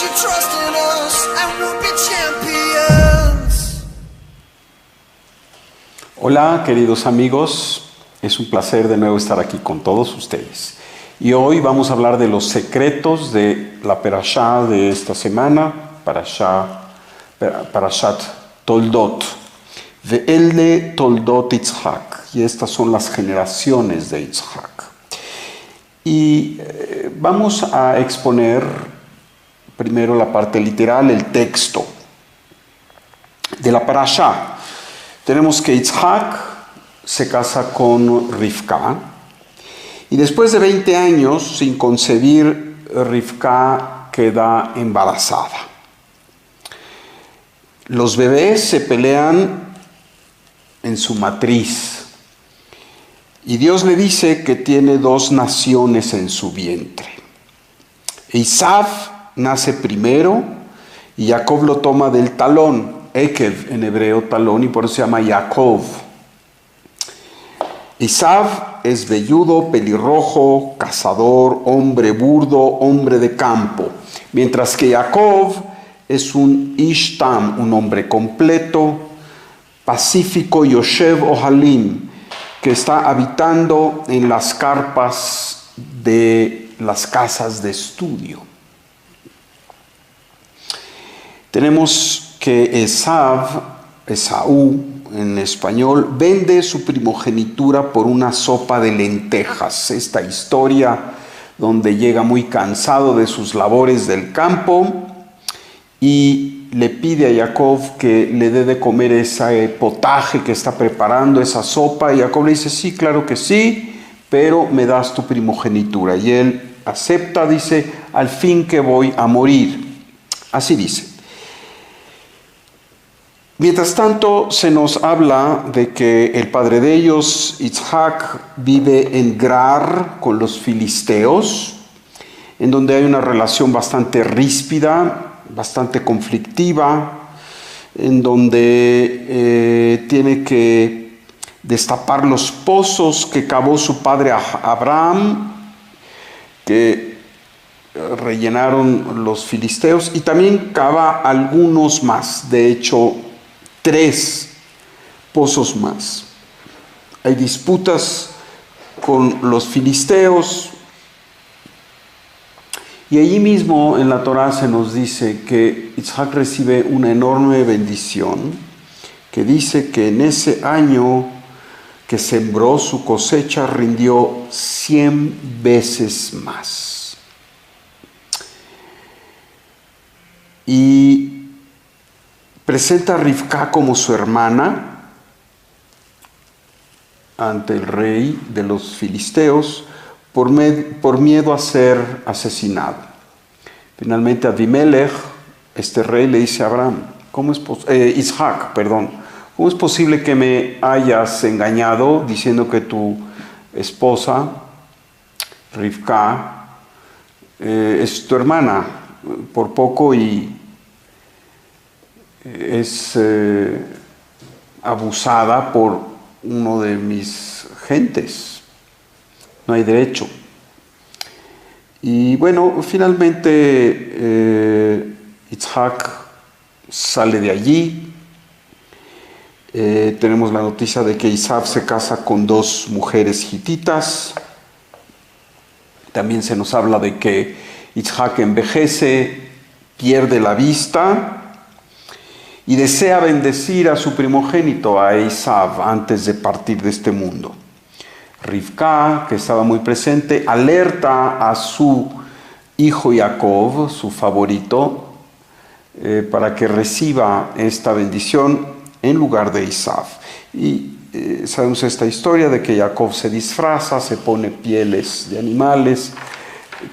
your trust in us and we'll be champions. Hola, queridos amigos, es un placer de nuevo estar aquí con todos ustedes. Y hoy vamos a hablar de los secretos de la perashá de esta semana, Parashat Toldot. Ve'ele Toldot Yitzhak. Y estas son las generaciones de Yitzhak. Y vamos a exponer primero la parte literal, el texto de la parashá. Tenemos que Yitzhak se casa con Rivka y después de 20 años sin concebir, Rivka queda embarazada. Los bebés se pelean en su matriz y Dios le dice que tiene 2 naciones en su vientre. Esav nace primero y Jacob lo toma del talón, Ekev en hebreo talón, y por eso se llama Jacob. Esav es velludo, pelirrojo, cazador, hombre burdo, hombre de campo, mientras que Jacob es un Ishtam, un hombre completo, pacífico, Yoshev Ohalim, que está habitando en las carpas de las casas de estudio. Tenemos que Esaú en español, vende su primogenitura por una sopa de lentejas. Esta historia donde llega muy cansado de sus labores del campo y le pide a Jacob que le dé de comer ese potaje que está preparando, esa sopa, y Jacob le dice, sí, claro que sí, pero me das tu primogenitura. Y él acepta, dice, al fin que voy a morir. Así dice. Mientras tanto, se nos habla de que el padre de ellos, Yitzhak, vive en Gerar con los filisteos, en donde hay una relación bastante ríspida, bastante conflictiva, en donde tiene que destapar los pozos que cavó su padre Abraham, que rellenaron los filisteos, y también cava algunos más, de hecho 3 pozos más. Hay disputas con los filisteos, y allí mismo en la Torá se nos dice que Yitzhak recibe una enorme bendición, que dice que en ese año que sembró su cosecha rindió 100 veces más. Y presenta a Rivka como su hermana ante el rey de los filisteos por miedo a ser asesinado. Finalmente Abimelech, este rey, le dice a Abraham, Yitzhak, ¿cómo es posible que me hayas engañado diciendo que tu esposa, Rivka, es tu hermana por poco y es abusada por uno de mis gentes? No hay derecho. Y bueno, finalmente Yitzhak sale de allí. Tenemos la noticia de que Esav se casa con 2 mujeres hititas. También se nos habla de que Yitzhak envejece, pierde la vista y desea bendecir a su primogénito, a Esav, antes de partir de este mundo. Rivka, que estaba muy presente, alerta a su hijo Jacob, su favorito, para que reciba esta bendición en lugar de Esav. Y sabemos esta historia de que Jacob se disfraza, se pone pieles de animales,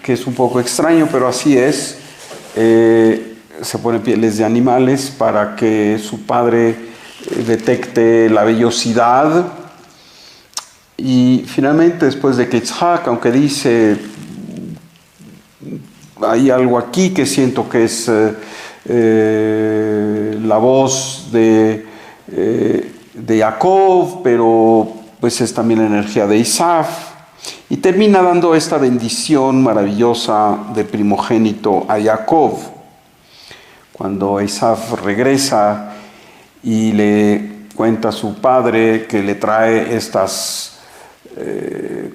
que es un poco extraño, pero así es. Se pone pieles de animales para que su padre detecte la vellosidad. Y finalmente, después de que Yitzhak, aunque dice, hay algo aquí que siento que es la voz de Jacob, pero pues es también la energía de Esav, y termina dando esta bendición maravillosa de primogénito a Jacob. cuando Esav regresa y le cuenta a su padre que le trae estas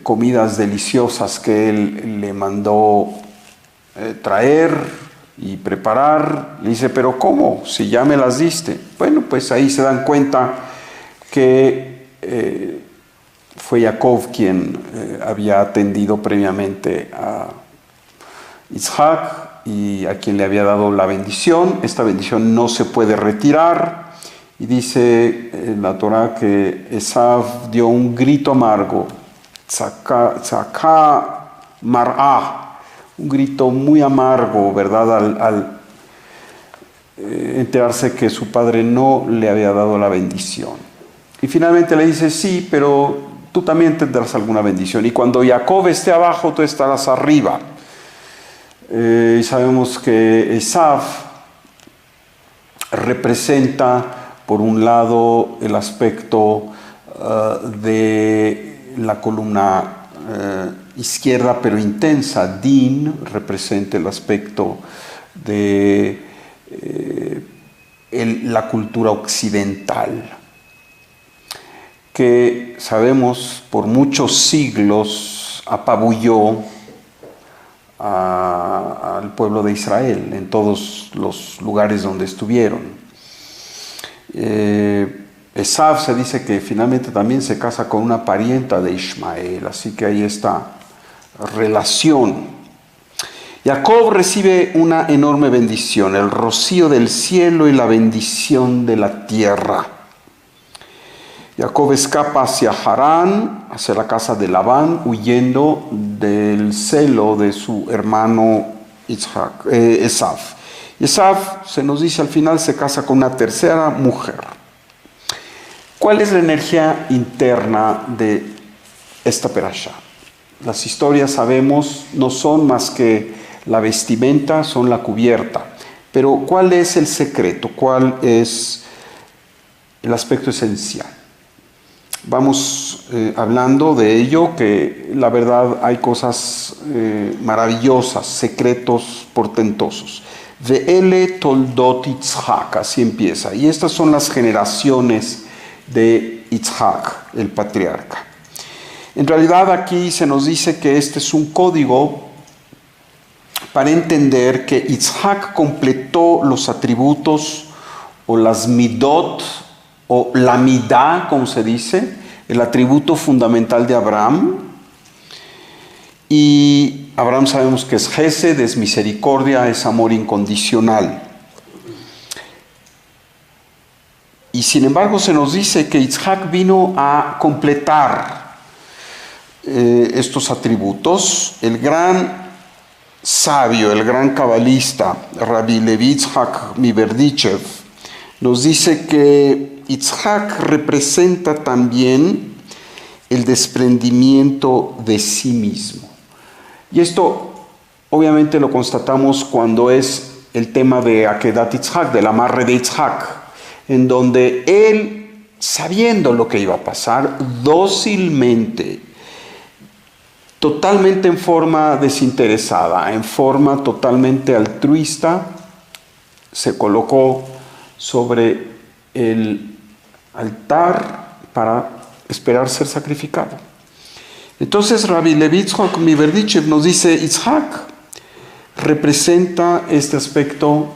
comidas deliciosas que él le mandó traer y preparar, le dice, pero ¿cómo? Si ya me las diste. Bueno, pues ahí se dan cuenta que fue Jacob quien había atendido previamente a Isaac y a quien le había dado la bendición. Esta bendición no se puede retirar y dice en la Torah que Esav dio un grito amargo, tzaka mar'ah, un grito muy amargo, ¿verdad? Al enterarse que su padre no le había dado la bendición. Y finalmente le dice, sí, pero tú también tendrás alguna bendición. Y cuando Jacob esté abajo, tú estarás arriba. Y sabemos que Esav representa, por un lado, el aspecto de la columna izquierda, pero intensa. Din representa el aspecto de la cultura occidental, que sabemos por muchos siglos apabulló al pueblo de Israel en todos los lugares donde estuvieron. Esav se dice que finalmente también se casa con una parienta de Ismael, así que hay esta relación. Jacob recibe una enorme bendición, el rocío del cielo y la bendición de la tierra. Jacob escapa hacia Harán, hacia la casa de Labán, huyendo del celo de su hermano Esav. Esav, se nos dice al final, se casa con una tercera mujer. ¿Cuál es la energía interna de esta perashá? Las historias, sabemos, no son más que la vestimenta, son la cubierta. Pero ¿cuál es el secreto? ¿Cuál es el aspecto esencial? Vamos hablando de ello, que la verdad hay cosas maravillosas, secretos portentosos. Ve'ele toldot Yitzhak, así empieza. Y estas son las generaciones de Yitzhak, el patriarca. En realidad aquí se nos dice que este es un código para entender que Yitzhak completó los atributos o las midot, o la midá, como se dice, el atributo fundamental de Abraham. Y Abraham sabemos que es Gesed, es misericordia, es amor incondicional. Y sin embargo se nos dice que Yitzhak vino a completar estos atributos. El gran sabio, el gran cabalista, Rabbi Levi Yitzhak Miberdichev, nos dice que Yitzhak representa también el desprendimiento de sí mismo. Y esto obviamente lo constatamos cuando es el tema de Akedat Yitzhak, del amarre de Yitzhak, en donde él, sabiendo lo que iba a pasar, dócilmente, totalmente en forma desinteresada, en forma totalmente altruista, se colocó sobre el altar para esperar ser sacrificado. Entonces Rabbi Levi Yitzhak Miberdichev nos dice, Yitzhak representa este aspecto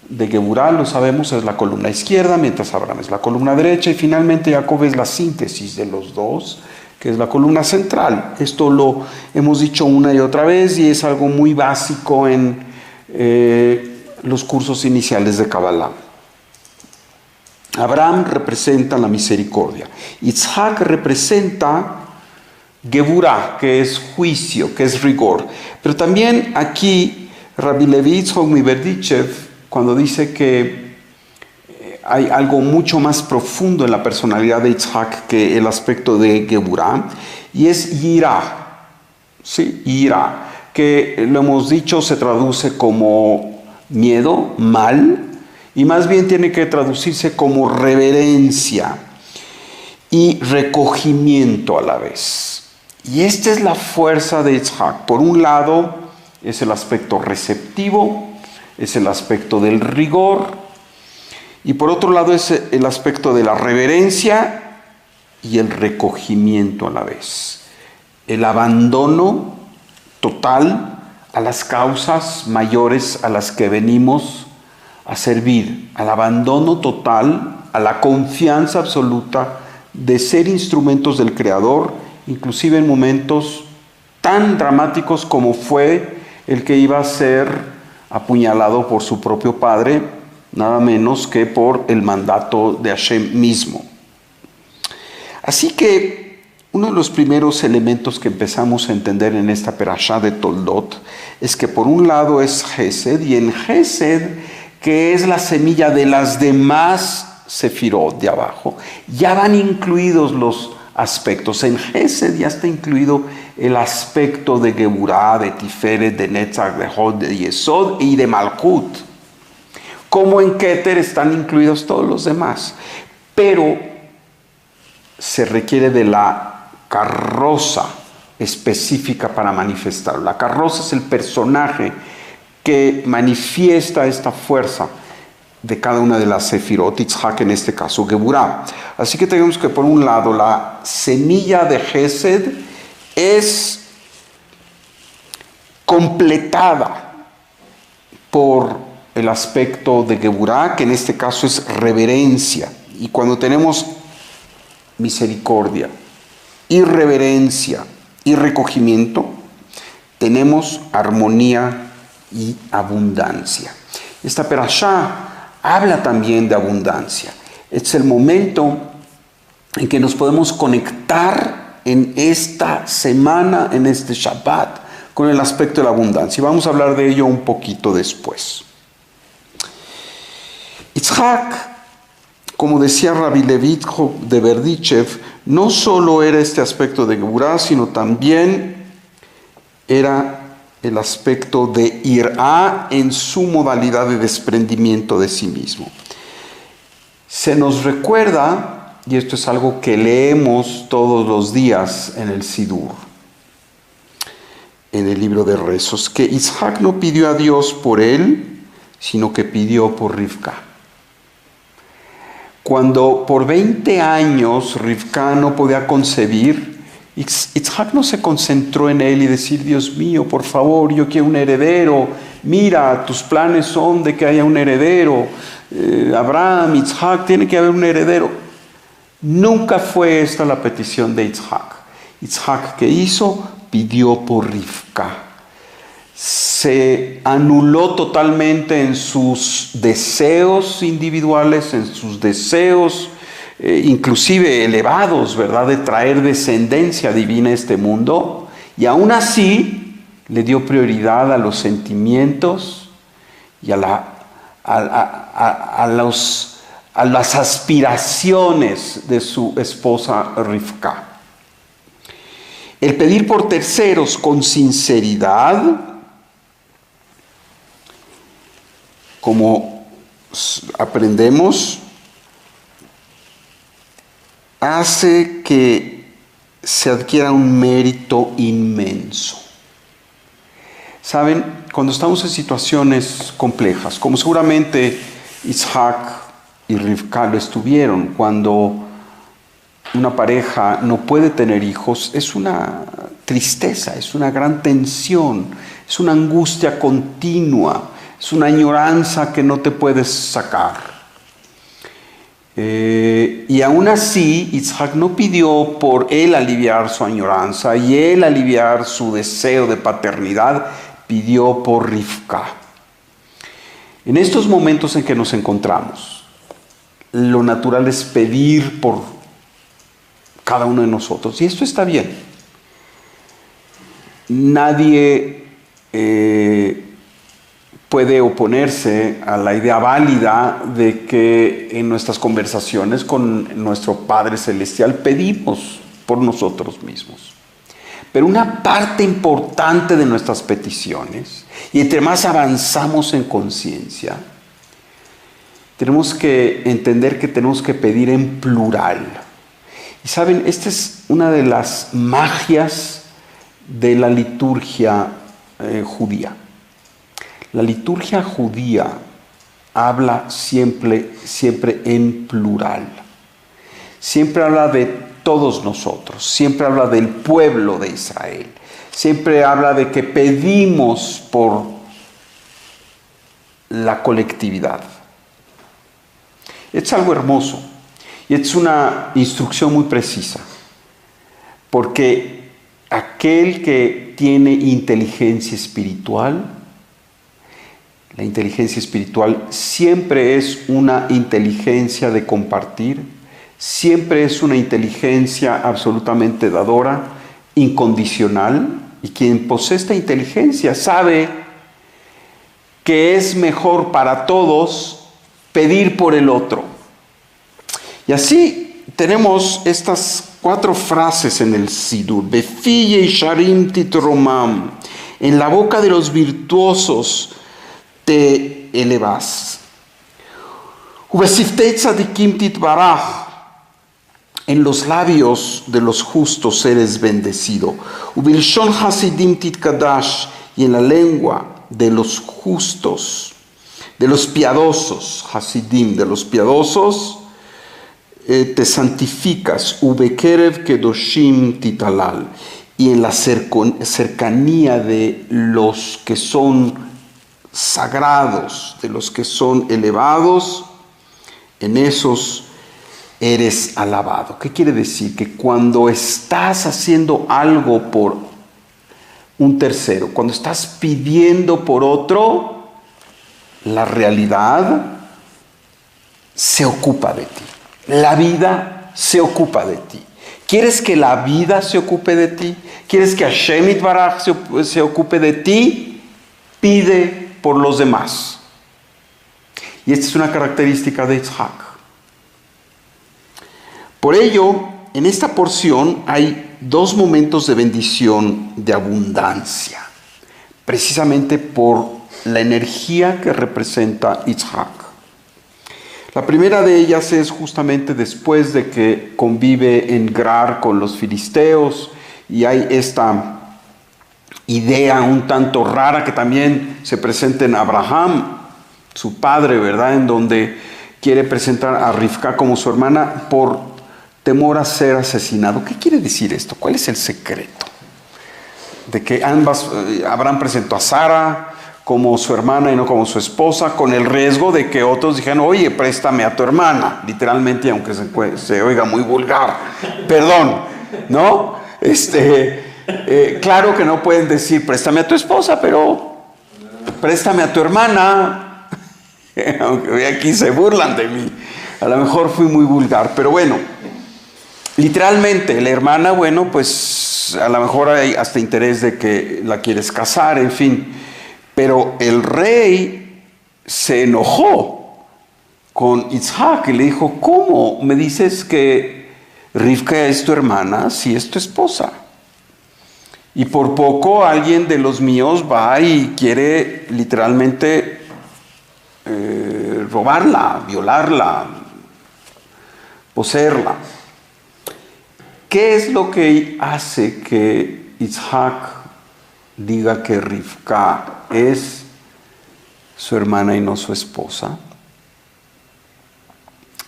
de Geburá, lo sabemos, es la columna izquierda, mientras Abraham es la columna derecha, y finalmente Jacob es la síntesis de los dos, que es la columna central. Esto lo hemos dicho una y otra vez y es algo muy básico en los cursos iniciales de Kabbalah. Abraham representa la misericordia. Yitzhak representa Geburá, que es juicio, que es rigor. Pero también aquí Rabbi Levi Yitzhak Miberdichev, cuando dice que hay algo mucho más profundo en la personalidad de Yitzhak que el aspecto de Geburá, y es Yirá, ¿sí? Yirá, que lo hemos dicho se traduce como miedo, mal, y más bien tiene que traducirse como reverencia y recogimiento a la vez. Y esta es la fuerza de Yitzhak. Por un lado es el aspecto receptivo, es el aspecto del rigor, y por otro lado es el aspecto de la reverencia y el recogimiento a la vez. El abandono total a las causas mayores a las que venimos a servir, al abandono total, a la confianza absoluta de ser instrumentos del Creador, inclusive en momentos tan dramáticos como fue el que iba a ser apuñalado por su propio padre, nada menos que por el mandato de Hashem mismo. Así que uno de los primeros elementos que empezamos a entender en esta perashá de Toldot es que por un lado es Gesed, y en Gesed, que es la semilla de las demás Sefirot de abajo, ya van incluidos los aspectos. En Gesed ya está incluido el aspecto de Geburah, de Tiferet, de Netzach, de Hod, de Yesod y de Malkut. Como en Keter están incluidos todos los demás. Pero se requiere de la carroza específica para manifestarlo. La carroza es el personaje que manifiesta esta fuerza de cada una de las Sefirot, Yitzhak en este caso, Geburah. Así que tenemos que por un lado la semilla de Gesed es completada por el aspecto de Geburah, que en este caso es reverencia. Y cuando tenemos misericordia, irreverencia y recogimiento, tenemos armonía y abundancia. Esta perashá habla también de abundancia. Es el momento en que nos podemos conectar en esta semana, en este Shabbat, con el aspecto de la abundancia. Y vamos a hablar de ello un poquito después. Yitzhak, como decía Rabbi Levit de Berdichev, no solo era este aspecto de Geburah, sino también era el aspecto de Irá en su modalidad de desprendimiento de sí mismo. Se nos recuerda, y esto es algo que leemos todos los días en el Sidur, en el libro de rezos, que Isaac no pidió a Dios por él, sino que pidió por Rivka. Cuando por 20 años Rivka no podía concebir, Yitzhak no se concentró en él y decir, Dios mío, por favor, yo quiero un heredero, mira, tus planes son de que haya un heredero, Abraham, Yitzhak, tiene que haber un heredero. Nunca fue esta la petición de Yitzhak. Yitzhak, ¿qué hizo? Pidió por Rivka. Se anuló totalmente en sus deseos individuales, en sus deseos inclusive elevados, ¿verdad?, de traer descendencia divina a este mundo, y aún así le dio prioridad a los sentimientos y a las aspiraciones de su esposa Rivka. El pedir por terceros con sinceridad, como aprendemos, hace que se adquiera un mérito inmenso. Saben, cuando estamos en situaciones complejas, como seguramente Isaac y Rivka lo estuvieron, cuando una pareja no puede tener hijos, es una tristeza, es una gran tensión, es una angustia continua, es una añoranza que no te puedes sacar. Y aún así, Isaac no pidió por él aliviar su añoranza y él aliviar su deseo de paternidad, pidió por Rivka. En estos momentos en que nos encontramos, lo natural es pedir por cada uno de nosotros, y esto está bien. Nadie puede oponerse a la idea válida de que en nuestras conversaciones con nuestro Padre Celestial pedimos por nosotros mismos. Pero una parte importante de nuestras peticiones, y entre más avanzamos en conciencia, tenemos que entender que tenemos que pedir en plural. Y saben, esta es una de las magias de la liturgia judía. La liturgia judía habla siempre en plural. Siempre habla de todos nosotros, siempre habla del pueblo de Israel, siempre habla de que pedimos por la colectividad. Es algo hermoso y es una instrucción muy precisa, porque aquel que tiene inteligencia espiritual, la inteligencia espiritual siempre es una inteligencia de compartir, siempre es una inteligencia absolutamente dadora, incondicional, y quien posee esta inteligencia sabe que es mejor para todos pedir por el otro. Y así tenemos estas 4 frases en el Sidur. Befille Sharim titromam, en la boca de los virtuosos te elevas. Ubesiftei tzadikim titbaraj, en los labios de los justos eres bendecido. Ubilshon hasidim titkadash, y en la lengua de los justos, de los piadosos, hasidim, de los piadosos, te santificas. Ubekerev kedoshim titalal, y en la cercanía de los que son sagrados, de los que son elevados, en esos eres alabado. ¿Qué quiere decir? Que cuando estás haciendo algo por un tercero, cuando estás pidiendo por otro, la realidad se ocupa de ti. La vida se ocupa de ti. ¿Quieres que la vida se ocupe de ti? ¿Quieres que Hashem Yitbaraj se ocupe de ti? Pide por los demás. Y esta es una característica de Yitzhak. Por ello, en esta porción hay 2 momentos de bendición, de abundancia, precisamente por la energía que representa Yitzhak. La primera de ellas es justamente después de que convive en Gerar con los filisteos, y hay esta idea un tanto rara que también se presenta en Abraham, su padre, ¿verdad?, en donde quiere presentar a Rivka como su hermana por temor a ser asesinado. ¿Qué quiere decir esto? ¿Cuál es el secreto? De que Abraham presentó a Sara como su hermana y no como su esposa, con el riesgo de que otros dijeran, oye, préstame a tu hermana, literalmente, aunque se oiga muy vulgar, perdón, ¿no? Claro que no pueden decir, préstame a tu esposa, pero préstame a tu hermana, aunque aquí se burlan de mí, a lo mejor fui muy vulgar, pero bueno, literalmente, la hermana, bueno, pues a lo mejor hay hasta interés de que la quieres casar, en fin. Pero el rey se enojó con Yitzhak y le dijo, ¿cómo me dices que Rivka es tu hermana si es tu esposa? Y por poco alguien de los míos va y quiere literalmente robarla, violarla, poseerla. ¿Qué es lo que hace que Yitzhak diga que Rivka es su hermana y no su esposa?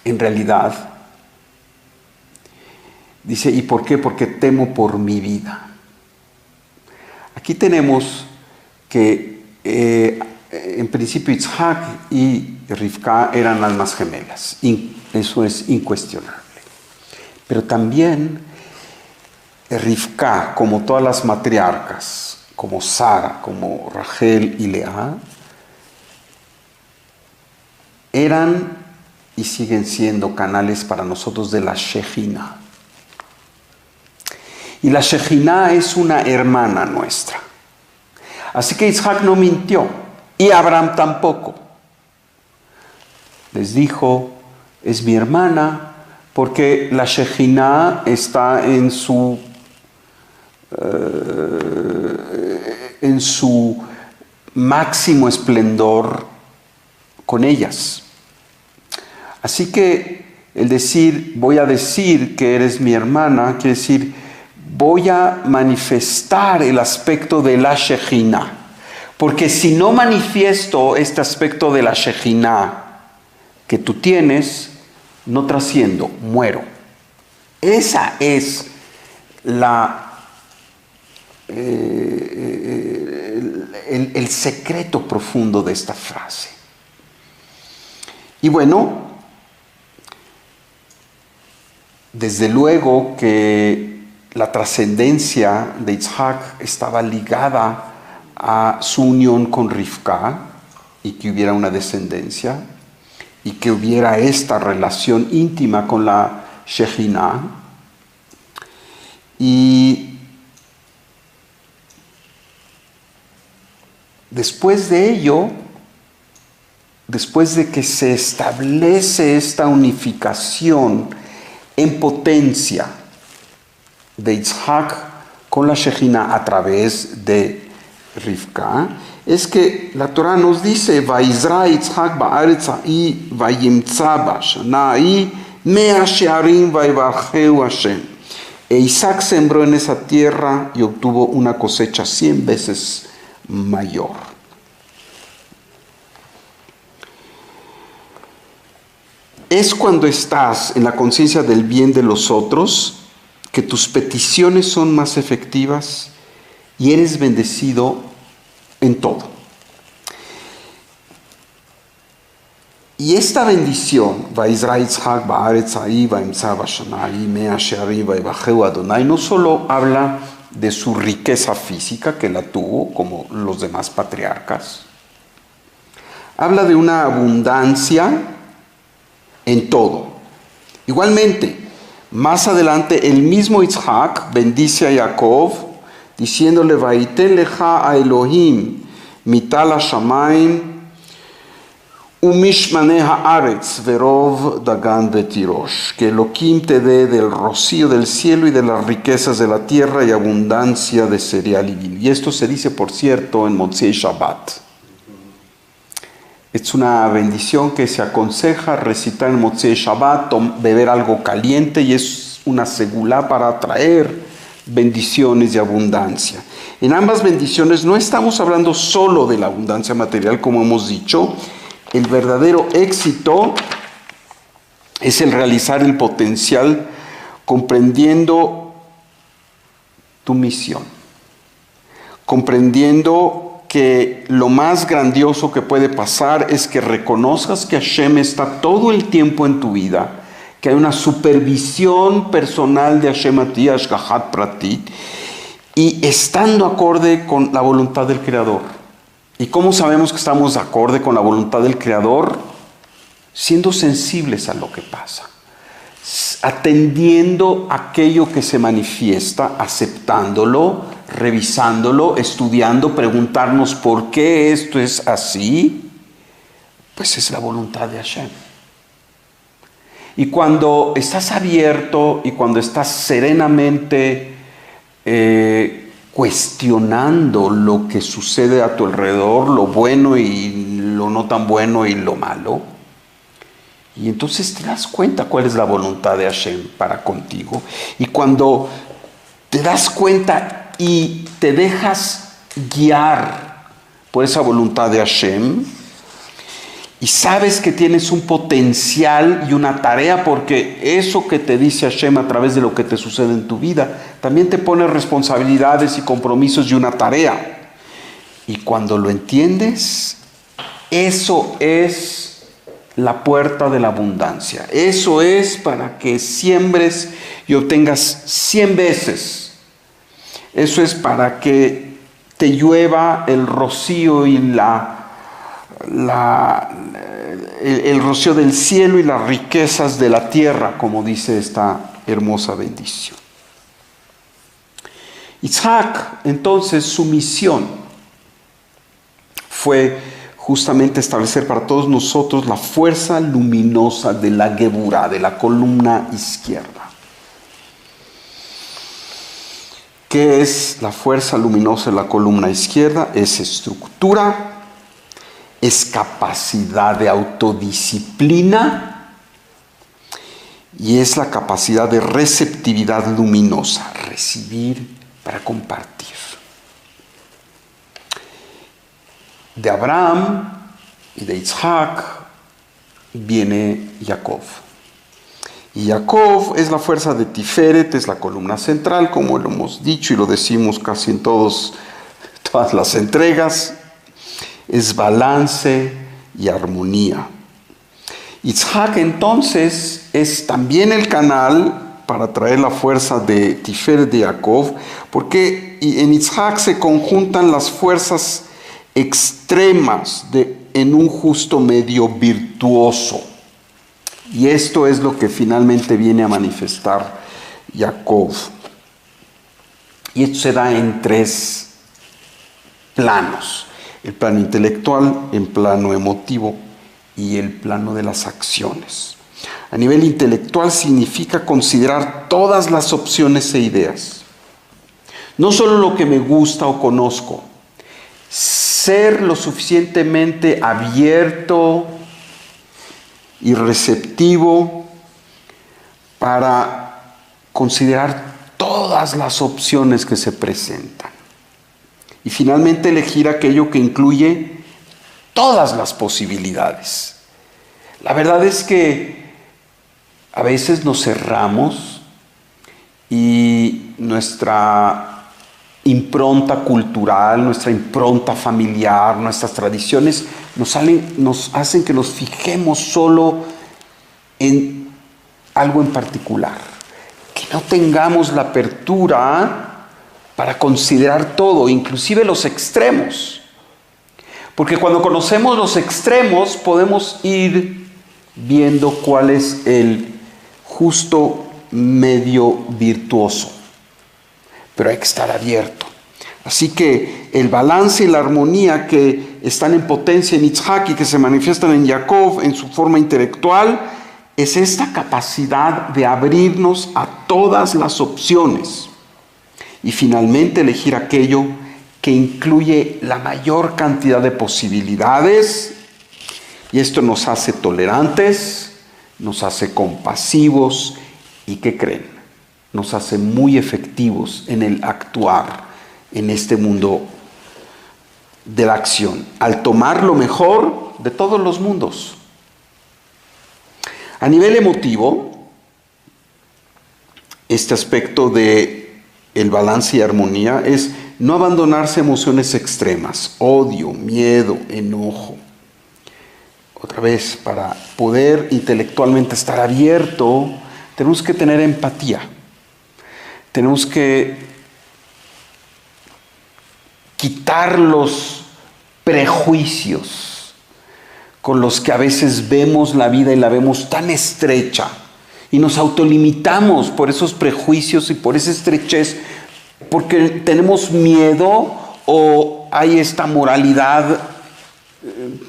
En realidad, dice, ¿y por qué? Porque temo por mi vida. Aquí tenemos que en principio Yitzhak y Rivka eran almas gemelas. Eso es incuestionable. Pero también Rivka, como todas las matriarcas, como Sara, como Rachel y Lea, eran y siguen siendo canales para nosotros de la Shejina. Y la Shejina es una hermana nuestra. Así que Yitzhak no mintió, y Abraham tampoco. Les dijo, es mi hermana, porque la Shejina está en su máximo esplendor con ellas. Así que el decir, voy a decir que eres mi hermana, quiere decir, voy a manifestar el aspecto de la Shejina. Porque si no manifiesto este aspecto de la Shejinah que tú tienes, no trasciendo, muero. Esa es el secreto profundo de esta frase. Y bueno, desde luego que la trascendencia de Yitzhak estaba ligada a su unión con Rivka y que hubiera una descendencia y que hubiera esta relación íntima con la Shejinah. Y después de ello, después de que se establece esta unificación en potencia de Yitzhak con la Shejinah a través de Rivka, es que la Torah nos dice: Vaizra Yitzhak ba'aretz ha'i vayimtza ba'shana ha'i mea she'arim vayvarjeu Hashem. E Isaac sembró en esa tierra y obtuvo una cosecha 100 veces mayor. Es cuando estás en la conciencia del bien de los otros que tus peticiones son más efectivas y eres bendecido en todo. Y esta bendición, no solo habla de su riqueza física, que la tuvo como los demás patriarcas, habla de una abundancia en todo. Igualmente, más adelante, el mismo Yitzhak bendice a Jacob, diciéndole: Vaiten lecha a Elohim mital hashamayim umishmaneh haaretz verov dagan vetirosh. Que Elohim te dé del rocío del cielo y de las riquezas de la tierra y abundancia de cereal y vino. Y esto se dice, por cierto, en Motzei Shabbat. Es una bendición que se aconseja recitar en Motzei Shabbat, beber algo caliente, y es una segulá para atraer bendiciones de abundancia. En ambas bendiciones no estamos hablando solo de la abundancia material, como hemos dicho. El verdadero éxito es el realizar el potencial comprendiendo tu misión, comprendiendo que lo más grandioso que puede pasar es que reconozcas que Hashem está todo el tiempo en tu vida, que hay una supervisión personal de Hashem a ti, Ashgahat Pratit, y estando acorde con la voluntad del Creador. ¿Y cómo sabemos que estamos acorde con la voluntad del Creador? Siendo sensibles a lo que pasa, atendiendo aquello que se manifiesta, aceptándolo, revisándolo, estudiando, preguntarnos por qué esto es así. Pues es la voluntad de Hashem. Y cuando estás abierto y cuando estás serenamente cuestionando lo que sucede a tu alrededor, lo bueno y lo no tan bueno y lo malo, y entonces te das cuenta cuál es la voluntad de Hashem para contigo. Y cuando te das cuenta y te dejas guiar por esa voluntad de Hashem, y sabes que tienes un potencial y una tarea, porque eso que te dice Hashem a través de lo que te sucede en tu vida, también te pone responsabilidades y compromisos y una tarea. Y cuando lo entiendes, eso es la puerta de la abundancia. Eso es para que siembres y obtengas 100 veces. Eso es para que te llueva el rocío y el rocío del cielo y las riquezas de la tierra, como dice esta hermosa bendición. Yitzhak, entonces, su misión fue justamente establecer para todos nosotros la fuerza luminosa de la Geburá, de la columna izquierda. ¿Qué es la fuerza luminosa de la columna izquierda? Es estructura, es capacidad de autodisciplina y es la capacidad de receptividad luminosa, recibir para compartir. de Abraham y de Isaac viene Jacob. Y Jacob es la fuerza de Tiferet, es la columna central, como lo hemos dicho y lo decimos casi en todas las entregas. Es balance y armonía. Isaac entonces es también el canal para traer la fuerza de Tiferet de Jacob, porque en Isaac se conjuntan las fuerzas extremas en un justo medio virtuoso. Y esto es lo que finalmente viene a manifestar Jacob. Y esto se da en 3 planos: el plano intelectual, el plano emotivo y el plano de las acciones. A nivel intelectual significa considerar todas las opciones e ideas. No solo lo que me gusta o conozco. Ser lo suficientemente abierto y receptivo para considerar todas las opciones que se presentan. Y finalmente elegir aquello que incluye todas las posibilidades. La verdad es que a veces nos cerramos y nuestra impronta cultural, nuestra impronta familiar, nuestras tradiciones nos hacen que nos fijemos solo en algo en particular, que no tengamos la apertura para considerar todo, inclusive los extremos. Porque cuando conocemos los extremos podemos ir viendo cuál es el justo medio virtuoso. Pero hay que estar abierto. Así que el balance y la armonía que están en potencia en Isaac y que se manifiestan en Jacob en su forma intelectual es esta capacidad de abrirnos a todas las opciones y finalmente elegir aquello que incluye la mayor cantidad de posibilidades, y esto nos hace tolerantes, nos hace compasivos y, ¿qué creen?, nos hace muy efectivos en el actuar en este mundo de la acción, al tomar lo mejor de todos los mundos. A nivel emotivo, este aspecto de el balance y armonía es no abandonarse a emociones extremas, odio, miedo, enojo. Otra vez, para poder intelectualmente estar abierto, tenemos que tener empatía. Tenemos que quitar los prejuicios con los que a veces vemos la vida y la vemos tan estrecha y nos autolimitamos por esos prejuicios y por esa estrechez porque tenemos miedo o hay esta moralidad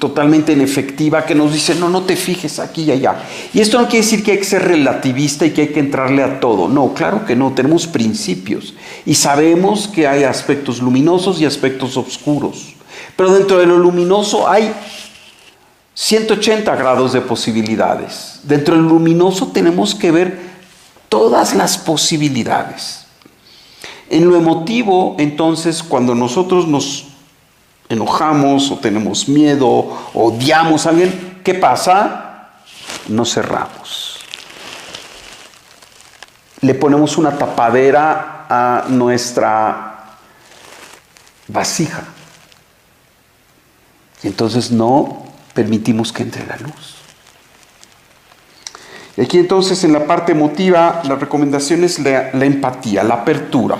totalmente inefectiva que nos dice no te fijes aquí y allá. Y esto no quiere decir que hay que ser relativista y que hay que entrarle a todo. No, claro que no, tenemos principios y sabemos que hay aspectos luminosos y aspectos oscuros. Pero dentro de lo luminoso hay 180 grados de posibilidades. Dentro del luminoso tenemos que ver todas las posibilidades. En lo emotivo, entonces, cuando nosotros nos enojamos o tenemos miedo, o odiamos a alguien, ¿qué pasa? Nos cerramos. Le ponemos una tapadera a nuestra vasija. Y entonces no permitimos que entre la luz. Y aquí entonces en la parte emotiva la recomendación es la empatía, la apertura,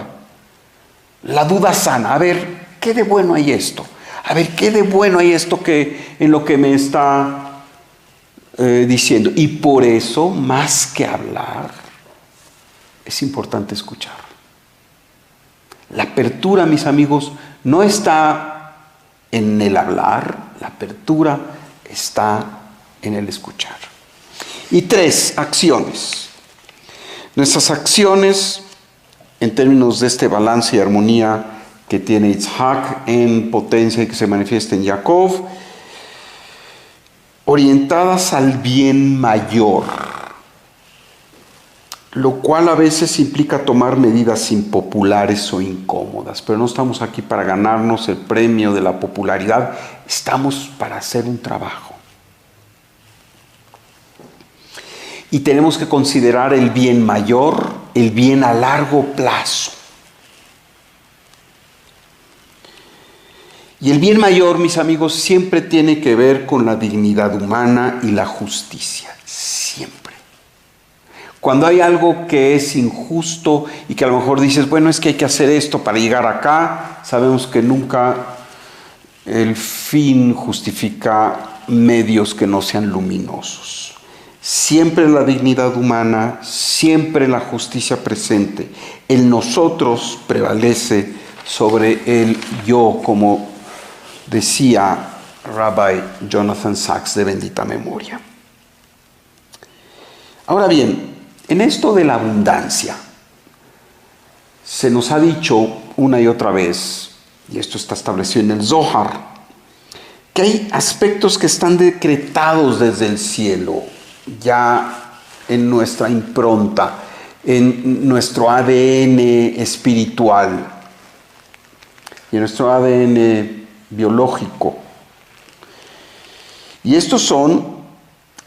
la duda sana. A ver, ¿qué de bueno hay esto? A ver, ¿qué de bueno hay esto en lo que me está diciendo? Y por eso, más que hablar, es importante escuchar. La apertura, mis amigos, no está en el hablar, la apertura está en el escuchar. Y 3, acciones. Nuestras acciones, en términos de este balance y armonía que tiene Isaac en potencia y que se manifiesta en Jacob, orientadas al bien mayor. lo cual a veces implica tomar medidas impopulares o incómodas, pero no estamos aquí para ganarnos el premio de la popularidad, estamos para hacer un trabajo. Y tenemos que considerar el bien mayor, el bien a largo plazo. Y el bien mayor, mis amigos, siempre tiene que ver con la dignidad humana y la justicia, siempre. Cuando hay algo que es injusto y que a lo mejor dices, bueno, es que hay que hacer esto para llegar acá, sabemos que nunca el fin justifica medios que no sean luminosos. Siempre la dignidad humana, siempre la justicia presente. El nosotros prevalece sobre el yo, como decía Rabbi Jonathan Sacks de bendita memoria. Ahora bien, en esto de la abundancia, se nos ha dicho una y otra vez, y esto está establecido en el Zohar, que hay aspectos que están decretados desde el cielo, ya en nuestra impronta, en nuestro ADN espiritual y en nuestro ADN biológico. Y estos son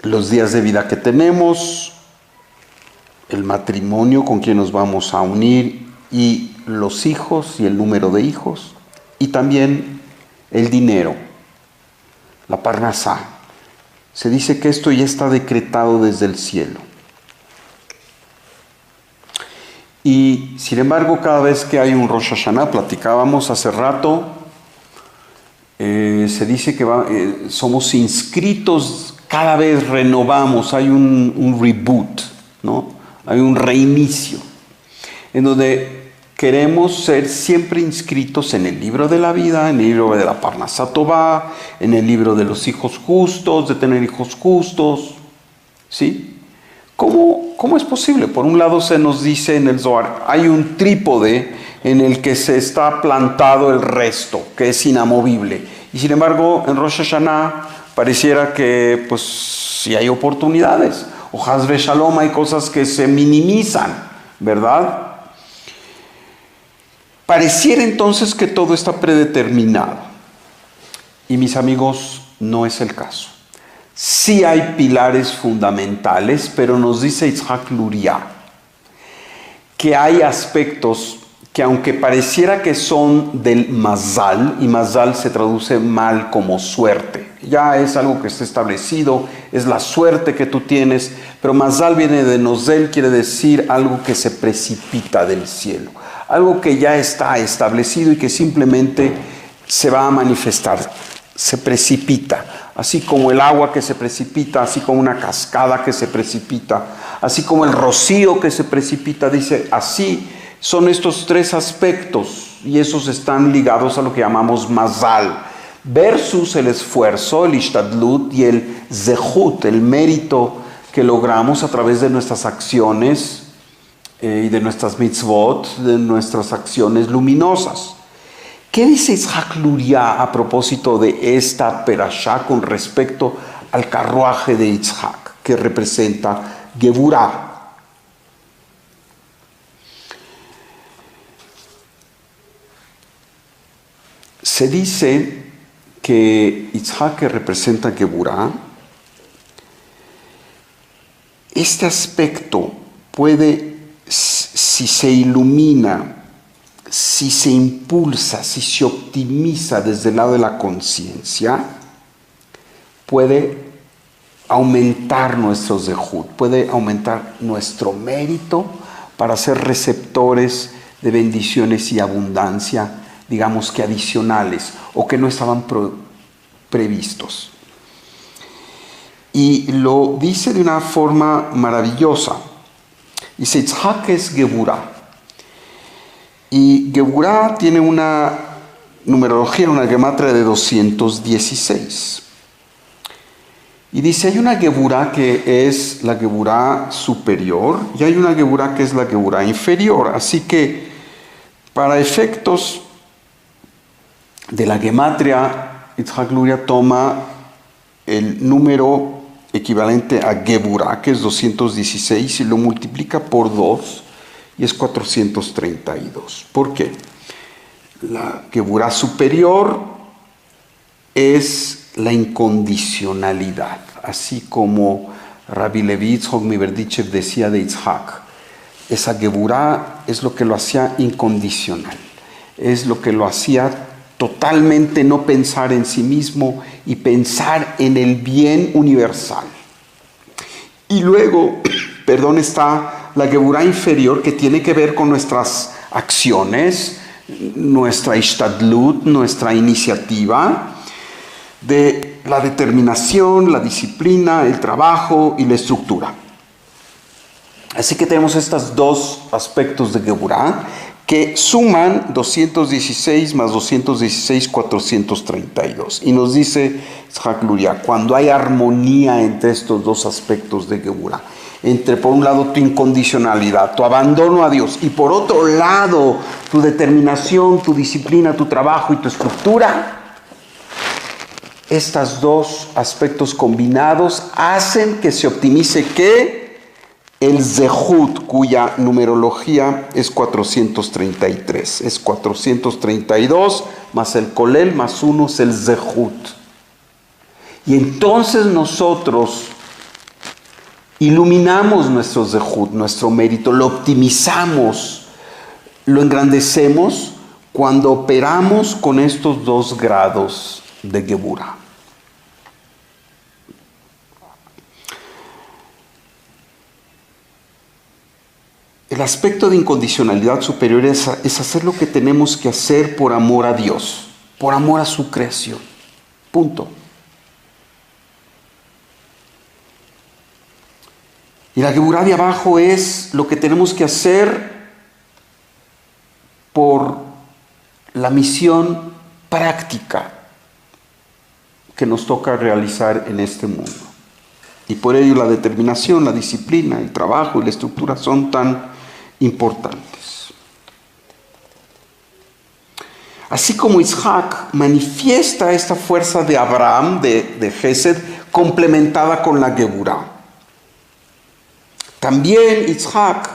los días de vida que tenemos, el matrimonio con quien nos vamos a unir y los hijos y el número de hijos, y también el dinero, la parnasá. Se dice que esto ya está decretado desde el cielo. Y sin embargo, cada vez que hay un Rosh Hashanah, platicábamos hace rato, se dice que somos inscritos, cada vez renovamos, hay un reboot, ¿no? Hay un reinicio, en donde queremos ser siempre inscritos en el libro de la vida, en el libro de la Parnasá Tová, en el libro de los hijos justos, de tener hijos justos, ¿sí? ¿Cómo es posible? Por un lado se nos dice en el Zohar, hay un trípode en el que se está plantado el resto, que es inamovible. Y sin embargo, en Rosh Hashanah pareciera que, pues, sí hay oportunidades. O Haz Shalom, hay cosas que se minimizan, ¿verdad? Pareciera entonces que todo está predeterminado. Y mis amigos, no es el caso. Sí hay pilares fundamentales, pero nos dice Yitzhak Luria que hay aspectos que aunque pareciera que son del mazal, y mazal se traduce mal como suerte, ya es algo que está establecido, es la suerte que tú tienes, pero mazal viene de nozel, quiere decir algo que se precipita del cielo, algo que ya está establecido y que simplemente se va a manifestar, se precipita, así como el agua que se precipita, así como una cascada que se precipita, así como el rocío que se precipita, dice, así son estos tres aspectos y esos están ligados a lo que llamamos mazal, versus el esfuerzo, el ishtadlut y el zehut, el mérito que logramos a través de nuestras acciones y de nuestras mitzvot, de nuestras acciones luminosas. ¿Qué dice Yitzhak Luria a propósito de esta perashá con respecto al carruaje de Yitzhak, que representa Geburah? Se dice que Yitzhak, que representa Geburah, este aspecto puede, si se ilumina, si se impulsa, si se optimiza desde el lado de la conciencia, puede aumentar nuestro zehut, puede aumentar nuestro mérito para ser receptores de bendiciones y abundancia, digamos que adicionales o que no estaban previstos. Y lo dice de una forma maravillosa. Dice, Yitzhak es Geburah. Y Geburah tiene una numerología, una gematria de 216. Y dice, hay una Geburah que es la Geburah superior y hay una Geburah que es la Geburah inferior. Así que, para efectos de la gematria, Yitzhak Luria toma el número equivalente a Geburah, que es 216, y lo multiplica por 2 y es 432. ¿Por qué? La Geburah superior es la incondicionalidad, así como Rabbi Levi Yitzhak Miberdichev decía de Yitzhak. Esa Geburah es lo que lo hacía incondicional, es lo que lo hacía totalmente no pensar en sí mismo y pensar en el bien universal. Y luego, está la Geburah inferior, que tiene que ver con nuestras acciones, nuestra ishtadlut, nuestra iniciativa, de la determinación, la disciplina, el trabajo y la estructura. Así que tenemos estos dos aspectos de Geburah que suman 216 más 216, 432. Y nos dice Yitzhak Luria, cuando hay armonía entre estos dos aspectos de Geburah, entre por un lado tu incondicionalidad, tu abandono a Dios, y por otro lado tu determinación, tu disciplina, tu trabajo y tu estructura, estos dos aspectos combinados hacen que se optimice ¿qué? El Zehut, cuya numerología es 433. Es 432 más el Kolel más 1 es el Zehut. Y entonces nosotros iluminamos nuestro Zehut, nuestro mérito, lo optimizamos, lo engrandecemos cuando operamos con estos dos grados de Geburah. El aspecto de incondicionalidad superior es hacer lo que tenemos que hacer por amor a Dios, por amor a su creación. Punto. Y la Geburah de abajo es lo que tenemos que hacer por la misión práctica que nos toca realizar en este mundo. Y por ello la determinación, la disciplina, el trabajo y la estructura son tan importantes. Así como Yitzhak manifiesta esta fuerza de Abraham, de Gesed, complementada con la Geburah. También Yitzhak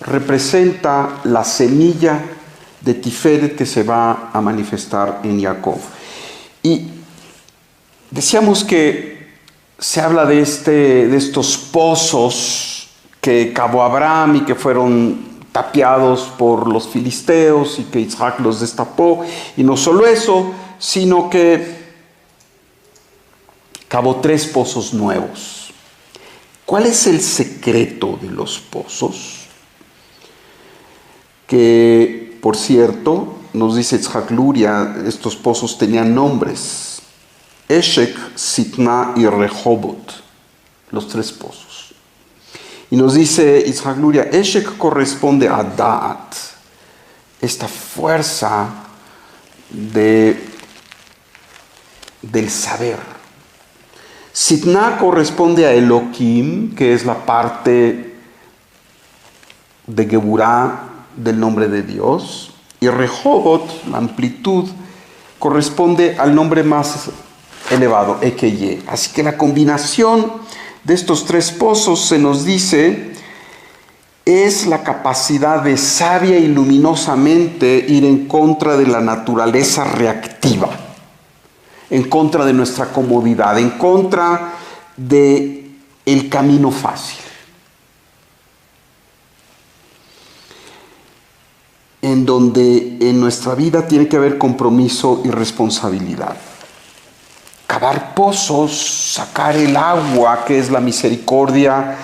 representa la semilla de Tiferet que se va a manifestar en Jacob. Y decíamos que se habla de estos pozos que cavó Abraham y que fueron tapiados por los filisteos y que Yitzhak los destapó. Y no solo eso, sino que cavó 3 pozos nuevos. ¿Cuál es el secreto de los pozos? Que, por cierto, nos dice Yitzhak Luria, estos pozos tenían nombres: Eshek, Sitna y Rehobot, los 3 pozos. Y nos dice Yitzhak Luria, Eshek corresponde a Da'at, esta fuerza del saber. Sitna corresponde a Elohim, que es la parte de Geburah del nombre de Dios. Y Rehobot, la amplitud, corresponde al nombre más elevado, Ekeye. Así que la combinación de estos 3 pozos, se nos dice, es la capacidad de sabia y luminosamente ir en contra de la naturaleza reactiva, en contra de nuestra comodidad, en contra de el camino fácil. En donde en nuestra vida tiene que haber compromiso y responsabilidad. Cavar pozos, sacar el agua, que es la misericordia,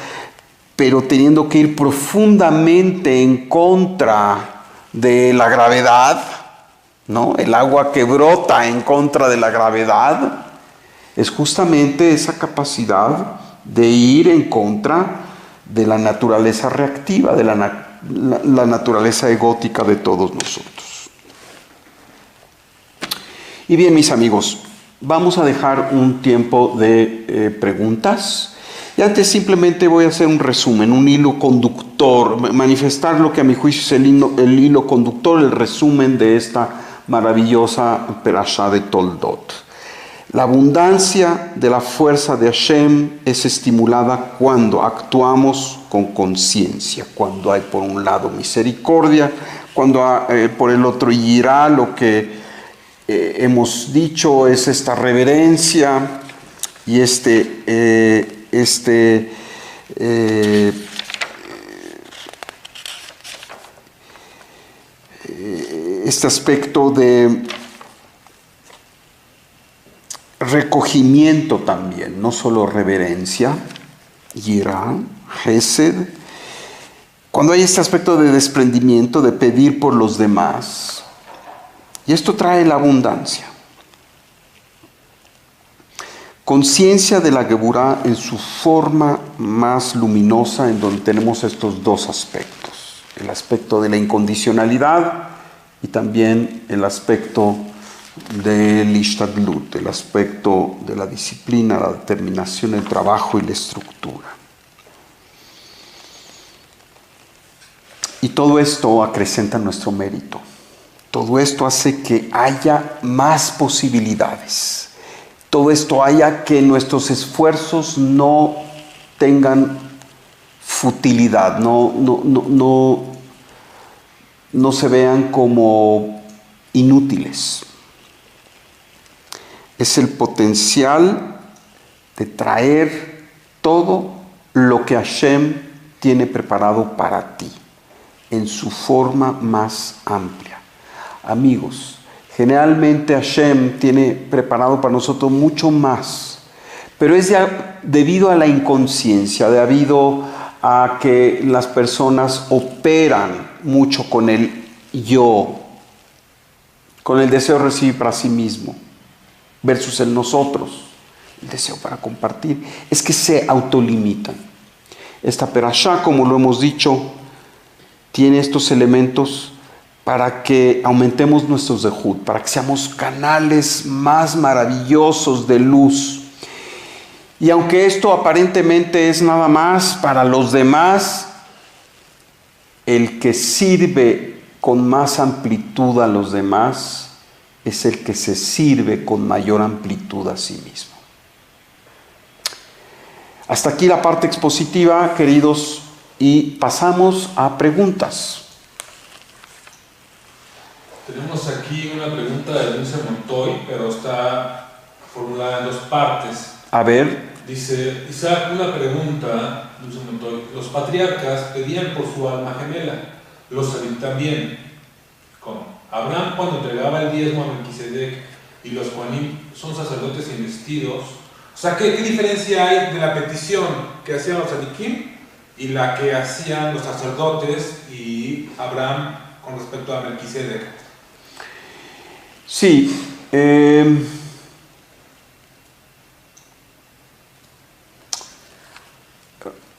pero teniendo que ir profundamente en contra de la gravedad, ¿no? El agua que brota en contra de la gravedad es justamente esa capacidad de ir en contra de la naturaleza reactiva, de la naturaleza egótica de todos nosotros. Y bien, mis amigos, vamos a dejar un tiempo de preguntas. Y antes simplemente voy a hacer un resumen, un hilo conductor, manifestar lo que a mi juicio es el hilo conductor, el resumen de esta maravillosa perashá de Toldot. La abundancia de la fuerza de Hashem es estimulada cuando actuamos con conciencia, cuando hay por un lado misericordia, cuando por el otro yirá, lo que hemos dicho es esta reverencia y este aspecto de recogimiento también, no solo reverencia, yirá, gesed. Cuando hay este aspecto de desprendimiento, de pedir por los demás, y esto trae la abundancia. Conciencia de la Geburá en su forma más luminosa, en donde tenemos estos dos aspectos: el aspecto de la incondicionalidad y también el aspecto del ishtadlut, el aspecto de la disciplina, la determinación, el trabajo y la estructura. Y todo esto acrecenta nuestro mérito. Todo esto hace que haya más posibilidades. Todo esto haya que nuestros esfuerzos no tengan futilidad, no se vean como inútiles. Es el potencial de traer todo lo que Hashem tiene preparado para ti, en su forma más amplia. Amigos, generalmente Hashem tiene preparado para nosotros mucho más, pero es debido a la inconsciencia, debido a que las personas operan mucho con el yo, con el deseo de recibir para sí mismo, versus el nosotros, el deseo para compartir. Es que se autolimitan. Esta perashá, como lo hemos dicho, tiene estos elementos para que aumentemos nuestros zehut, para que seamos canales más maravillosos de luz. Y aunque esto aparentemente es nada más para los demás, el que sirve con más amplitud a los demás es el que se sirve con mayor amplitud a sí mismo. Hasta aquí la parte expositiva, queridos, y pasamos a preguntas. Tenemos aquí una pregunta de Dulce Montoy, pero está formulada en dos partes. A ver. Dice, Isaac, una pregunta, Dulce Montoy. Los patriarcas pedían por su alma gemela, los Sadik también. ¿Cómo? Abraham, cuando entregaba el diezmo a Melquisedec, y los Juanim son sacerdotes investidos. O sea, ¿qué diferencia hay de la petición que hacían los Sadikim y la que hacían los sacerdotes y Abraham con respecto a Melquisedec? Sí.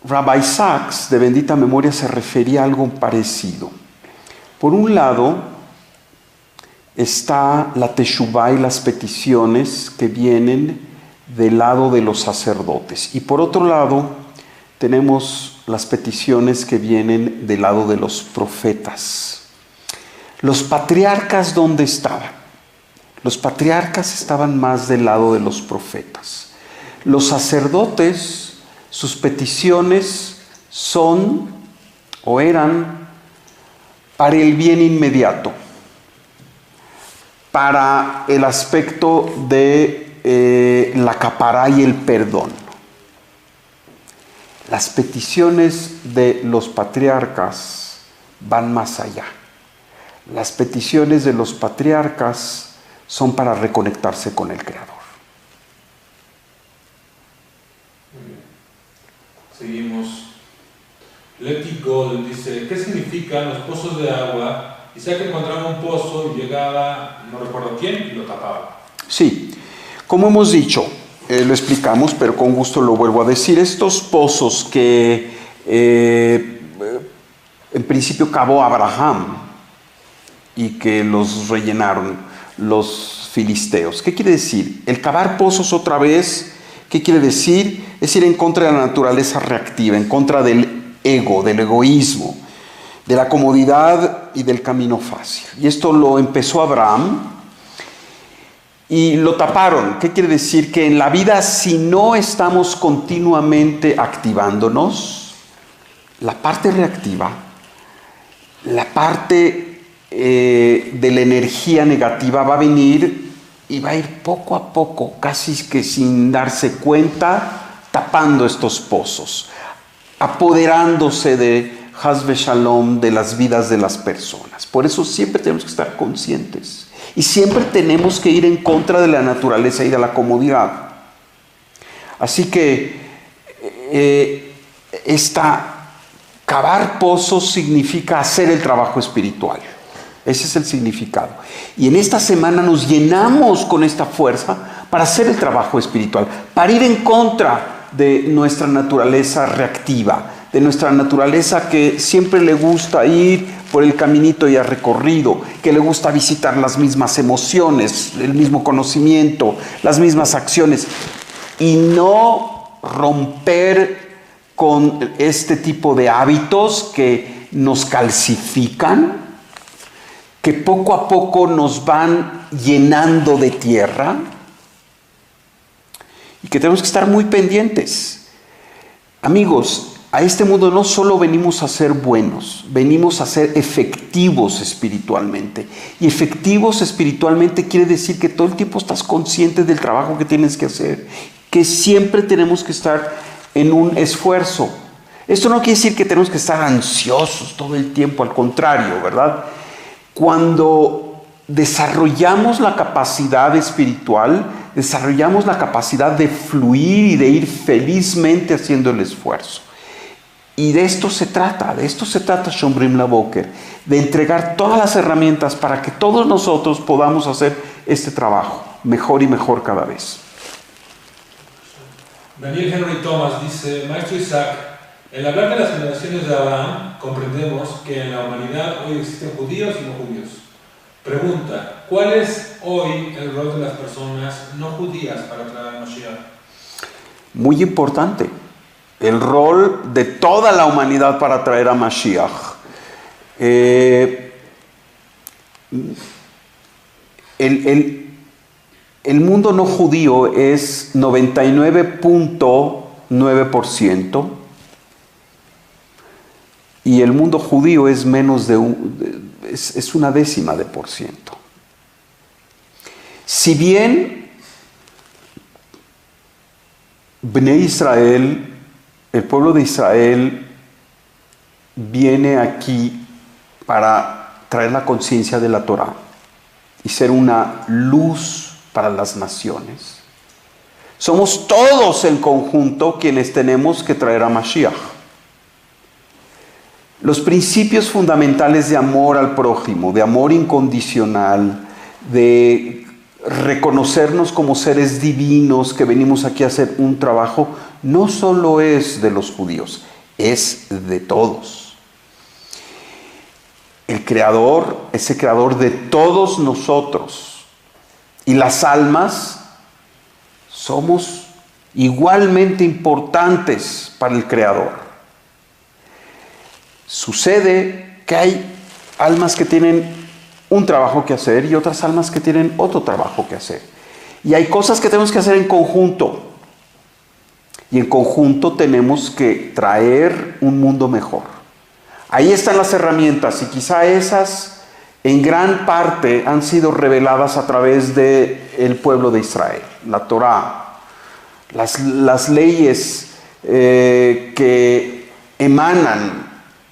Rabbi Sachs, de bendita memoria, se refería a algo parecido. Por un lado está la teshuvá y las peticiones que vienen del lado de los sacerdotes. Y por otro lado tenemos las peticiones que vienen del lado de los profetas. Los patriarcas, ¿dónde estaban? Los patriarcas estaban más del lado de los profetas. Los sacerdotes, sus peticiones son o eran para el bien inmediato, para el aspecto de la capará y el perdón. Las peticiones de los patriarcas van más allá. Las peticiones de los patriarcas son para reconectarse con el Creador. Seguimos. Letty Gold dice, ¿qué significan los pozos de agua? Isaac encontraba un pozo y llegaba, no recuerdo quién, y lo tapaba. Sí, como hemos dicho, lo explicamos, pero con gusto lo vuelvo a decir. Estos pozos que en principio cavó Abraham y que los rellenaron los filisteos. ¿Qué quiere decir? El cavar pozos otra vez, ¿qué quiere decir? Es ir en contra de la naturaleza reactiva, en contra del ego, del egoísmo, de la comodidad y del camino fácil. Y esto lo empezó Abraham, y lo taparon. ¿Qué quiere decir? Que en la vida, si no estamos continuamente activándonos, la parte reactiva, la parte de la energía negativa va a venir y va a ir poco a poco, casi que sin darse cuenta, tapando estos pozos, apoderándose de Hasbe Shalom, de las vidas de las personas. Por eso siempre tenemos que estar conscientes y siempre tenemos que ir en contra de la naturaleza y de la comodidad. Así que cavar pozos significa hacer el trabajo espiritual. Ese es el significado. Y en esta semana nos llenamos con esta fuerza para hacer el trabajo espiritual, para ir en contra de nuestra naturaleza reactiva, de nuestra naturaleza que siempre le gusta ir por el caminito ya recorrido, que le gusta visitar las mismas emociones, el mismo conocimiento, las mismas acciones, y no romper con este tipo de hábitos que nos calcifican, que poco a poco nos van llenando de tierra y que tenemos que estar muy pendientes. Amigos, a este mundo no solo venimos a ser buenos, venimos a ser efectivos espiritualmente. Y efectivos espiritualmente quiere decir que todo el tiempo estás consciente del trabajo que tienes que hacer, que siempre tenemos que estar en un esfuerzo. Esto no quiere decir que tenemos que estar ansiosos todo el tiempo, al contrario, ¿verdad? Cuando desarrollamos la capacidad espiritual, desarrollamos la capacidad de fluir y de ir felizmente haciendo el esfuerzo. Y de esto se trata Shombrim Laboker, de entregar todas las herramientas para que todos nosotros podamos hacer este trabajo mejor y mejor cada vez. Daniel Henry Thomas dice: Maestro Isaac, al hablar de las generaciones de Abraham, comprendemos que en la humanidad hoy existen judíos y no judíos. Pregunta: ¿cuál es hoy el rol de las personas no judías para traer al Mashiach? Muy importante. El rol de toda la humanidad para traer a Mashiach. El mundo no judío es 99.9% y el mundo judío es menos de es una décima de %. Si bien Bnei Israel, el pueblo de Israel, viene aquí para traer la conciencia de la Torá y ser una luz para las naciones, somos todos en conjunto quienes tenemos que traer a Mashiach. Los principios fundamentales de amor al prójimo, de amor incondicional, de reconocernos como seres divinos que venimos aquí a hacer un trabajo, no solo es de los judíos, es de todos. El Creador es el Creador de todos nosotros. Y las almas somos igualmente importantes para el Creador. Sucede que hay almas que tienen un trabajo que hacer y otras almas que tienen otro trabajo que hacer. Y hay cosas que tenemos que hacer en conjunto. Y en conjunto tenemos que traer un mundo mejor. Ahí están las herramientas y quizá esas en gran parte han sido reveladas a través del pueblo de Israel. La Torá, las leyes que emanan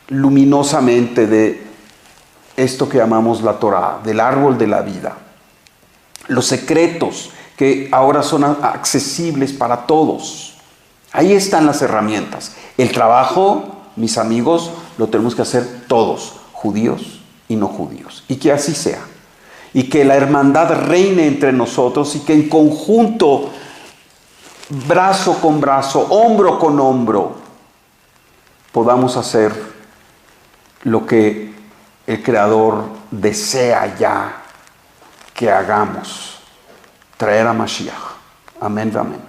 luminosamente de esto que llamamos la Torá, del árbol de la vida. Los secretos que ahora son accesibles para todos. Ahí están las herramientas. El trabajo, mis amigos, lo tenemos que hacer todos, judíos y no judíos. Y que así sea. Y que la hermandad reine entre nosotros y que en conjunto, brazo con brazo, hombro con hombro, podamos hacer lo que el Creador desea ya que hagamos. Traer a Mashiach. Amén, amén.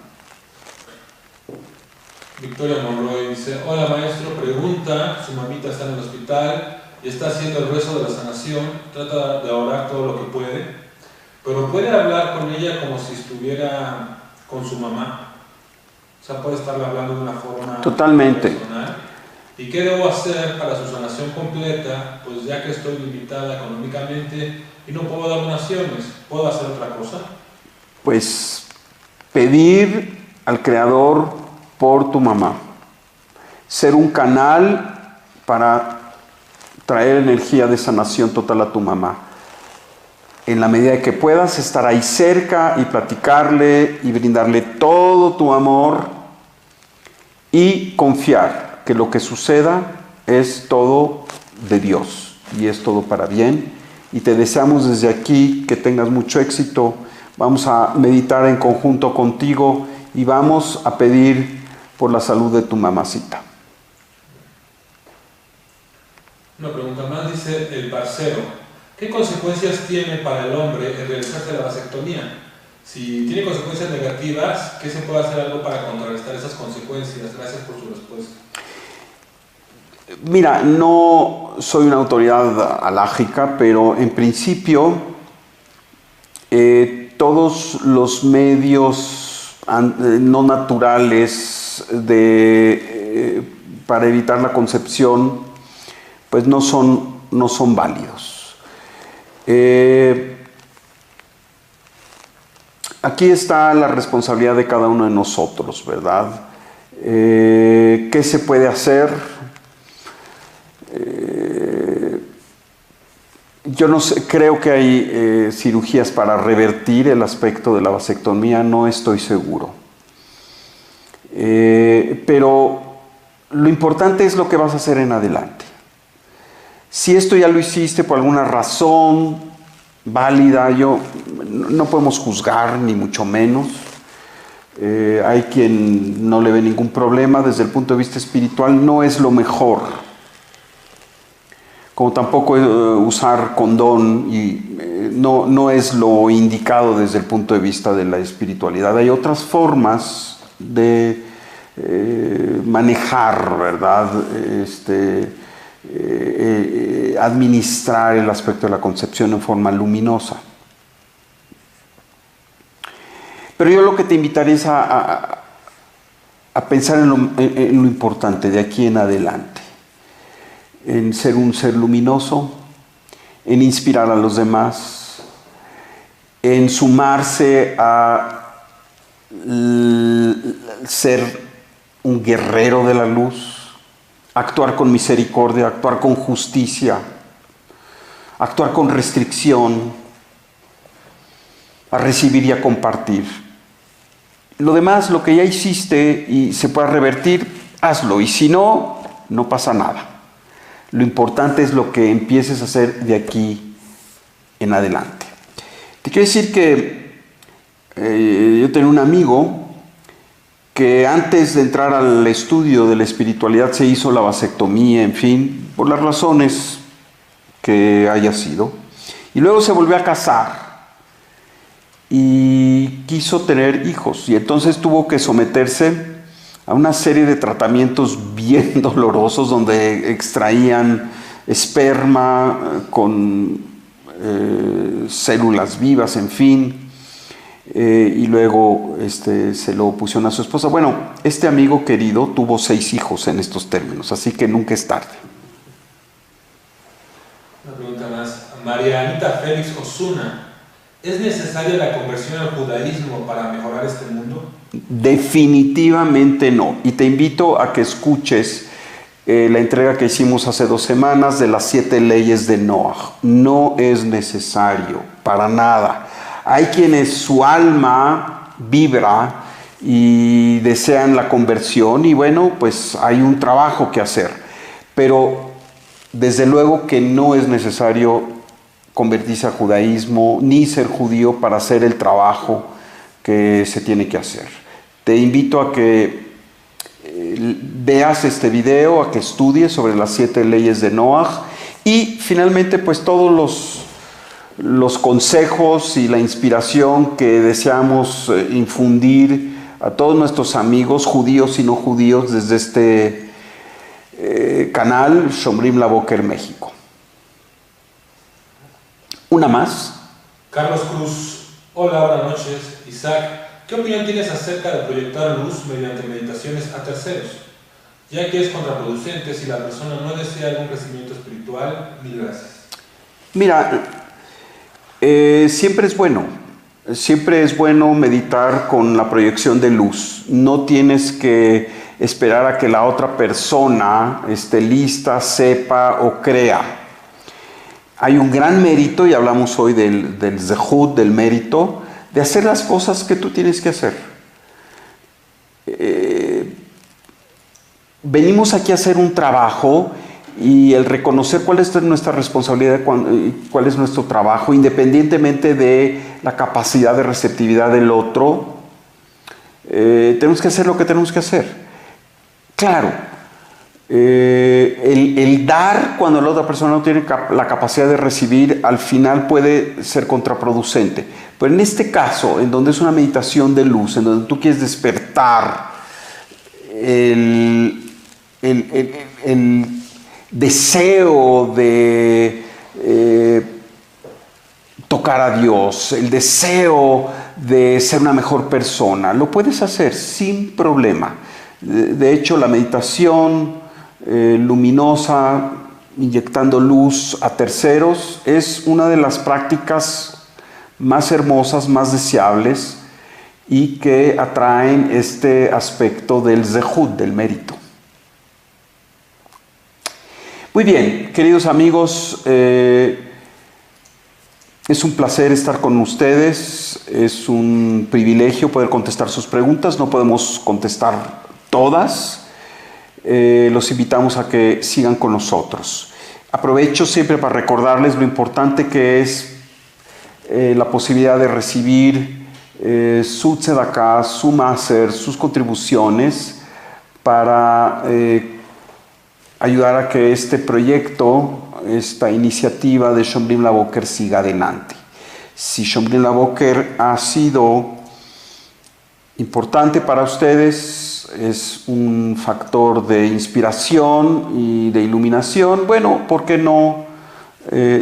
Victoria Monroy dice: hola maestro, pregunta, su mamita está en el hospital y está haciendo el rezo de la sanación, trata de orar todo lo que puede. pero puede hablar con ella como si estuviera con su mamá. O sea, puede estarle hablando de una forma Totalmente. personal. ¿Y qué debo hacer para su sanación completa? Pues ya que estoy limitada económicamente y no puedo dar donaciones, ¿puedo hacer otra cosa? Pues pedir al Creador por tu mamá. Ser un canal para traer energía de sanación total a tu mamá. En la medida de que puedas, estar ahí cerca y platicarle y brindarle todo tu amor y confiar que lo que suceda es todo de Dios y es todo para bien. Y te deseamos desde aquí que tengas mucho éxito. Vamos a meditar en conjunto contigo y vamos a pedir por la salud de tu mamacita. Una pregunta más, dice el parcero. ¿Qué consecuencias tiene para el hombre el realizarse la vasectomía? Si tiene consecuencias negativas, ¿qué se puede hacer algo para contrarrestar esas consecuencias? Gracias por su respuesta. Mira, no soy una autoridad alágica, pero en principio todos los medios no naturales para evitar la concepción pues no son válidos. Aquí está la responsabilidad de cada uno de nosotros, ¿verdad? ¿Qué se puede hacer? Yo no sé, creo que hay cirugías para revertir el aspecto de la vasectomía, no estoy seguro. Pero lo importante es lo que vas a hacer en adelante. Si esto ya lo hiciste por alguna razón válida, no podemos juzgar, ni mucho menos. Hay quien no le ve ningún problema desde el punto de vista espiritual, no es lo mejor. Como tampoco usar condón no es lo indicado desde el punto de vista de la espiritualidad. Hay otras formas de manejar, ¿verdad? Administrar el aspecto de la concepción en forma luminosa. Pero yo lo que te invitaría es a pensar en lo importante de aquí en adelante, en ser un ser luminoso, en inspirar a los demás, en sumarse a ser un guerrero de la luz, actuar con misericordia, actuar con justicia, actuar con restricción, a recibir y a compartir. Lo demás, lo que ya hiciste y se pueda revertir, hazlo. Y si no, no pasa nada. Lo importante es lo que empieces a hacer de aquí en adelante. Te quiero decir que yo tenía un amigo que antes de entrar al estudio de la espiritualidad se hizo la vasectomía, en fin, por las razones que haya sido. Y luego se volvió a casar y quiso tener hijos. Y entonces tuvo que someterse a una serie de tratamientos bien dolorosos donde extraían esperma con células vivas, en fin. Y luego se lo pusieron a su esposa. Bueno, este amigo querido tuvo 6 hijos en estos términos, así que nunca es tarde. Una pregunta más. María Anita Félix Osuna. ¿Es necesaria la conversión al judaísmo para mejorar este mundo? Definitivamente no. Y te invito a que escuches la entrega que hicimos hace 2 semanas de las 7 leyes de Noah. No es necesario, para nada. Hay quienes su alma vibra y desean la conversión y bueno, pues hay un trabajo que hacer. Pero desde luego que no es necesario convertirse al judaísmo ni ser judío para hacer el trabajo que se tiene que hacer. Te invito a que veas este video, a que estudies sobre las 7 leyes de Noah y finalmente pues todos los consejos y la inspiración que deseamos infundir a todos nuestros amigos judíos y no judíos desde este canal Shomrim La Boker México. Una más. Carlos Cruz, hola, buenas noches. Isaac, ¿qué opinión tienes acerca de proyectar luz mediante meditaciones a terceros? Ya que es contraproducente si la persona no desea algún crecimiento espiritual. Mil gracias. Mira, siempre es bueno meditar con la proyección de luz. No tienes que esperar a que la otra persona esté lista, sepa o crea. Hay un gran mérito, y hablamos hoy del zehut, del mérito, de hacer las cosas que tú tienes que hacer. Venimos aquí a hacer un trabajo, y el reconocer cuál es nuestra responsabilidad, cuál es nuestro trabajo, independientemente de la capacidad de receptividad del otro, tenemos que hacer lo que tenemos que hacer. Claro, el dar cuando la otra persona no tiene la capacidad de recibir, al final puede ser contraproducente. Pero en este caso, en donde es una meditación de luz, en donde tú quieres despertar el deseo de tocar a Dios, el deseo de ser una mejor persona, lo puedes hacer sin problema. De hecho, la meditación luminosa, inyectando luz a terceros, es una de las prácticas más hermosas, más deseables, y que atraen este aspecto del zehut, del mérito. Muy bien, queridos amigos, es un placer estar con ustedes, es un privilegio poder contestar sus preguntas, no podemos contestar todas, los invitamos a que sigan con nosotros. Aprovecho siempre para recordarles lo importante que es la posibilidad de recibir su tzedakah, su maser, sus contribuciones para ayudar a que este proyecto, esta iniciativa de Shomrim Laboker siga adelante. Si Shomrim Laboker ha sido importante para ustedes, es un factor de inspiración y de iluminación, bueno, ¿por qué no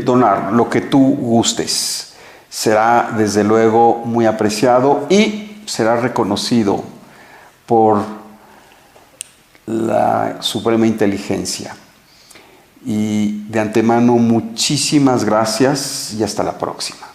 donar lo que tú gustes? Será desde luego muy apreciado y será reconocido por la suprema inteligencia. Y de antemano, muchísimas gracias y hasta la próxima.